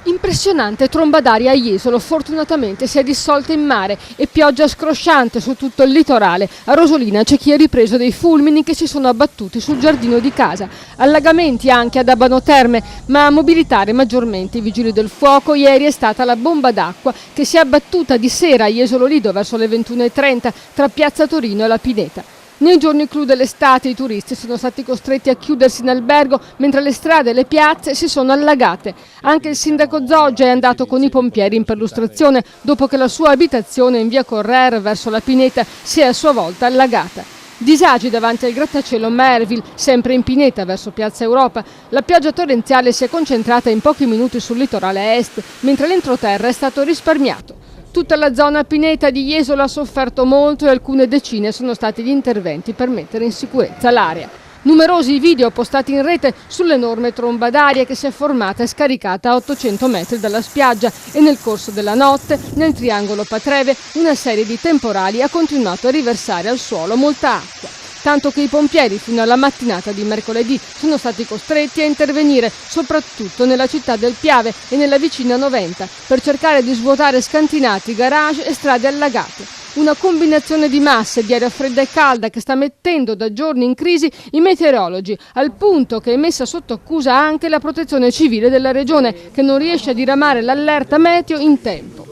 Impressionante tromba d'aria a Jesolo, fortunatamente si è dissolta in mare e pioggia scrosciante su tutto il litorale. A Rosolina c'è chi ha ripreso dei fulmini che si sono abbattuti sul giardino di casa. Allagamenti anche ad Abano Terme, ma a mobilitare maggiormente i vigili del fuoco ieri è stata la bomba d'acqua che si è abbattuta di sera a Jesolo Lido verso le 21:30 tra Piazza Torino e la Pineta. Nei giorni clou dell'estate i turisti sono stati costretti a chiudersi in albergo mentre le strade e le piazze si sono allagate. Anche il sindaco Zoggia è andato con i pompieri in perlustrazione dopo che la sua abitazione in via Correr verso la Pineta si è a sua volta allagata. Disagi davanti al grattacielo Merville, sempre in Pineta verso Piazza Europa. La pioggia torrenziale si è concentrata in pochi minuti sul litorale est, mentre l'entroterra è stato risparmiato. Tutta la zona pineta di Jesolo ha sofferto molto e alcune decine sono stati gli interventi per mettere in sicurezza l'area. Numerosi i video postati in rete sull'enorme tromba d'aria che si è formata e scaricata a 800 metri dalla spiaggia e nel corso della notte, nel triangolo Patreve, una serie di temporali ha continuato a riversare al suolo molta acqua. Tanto che i pompieri fino alla mattinata di mercoledì sono stati costretti a intervenire soprattutto nella città del Piave e nella vicina Noventa per cercare di svuotare scantinati, garage e strade allagate. Una combinazione di masse di aria fredda e calda che sta mettendo da giorni in crisi i meteorologi, al punto che è messa sotto accusa anche la protezione civile della regione che non riesce a diramare l'allerta meteo in tempo.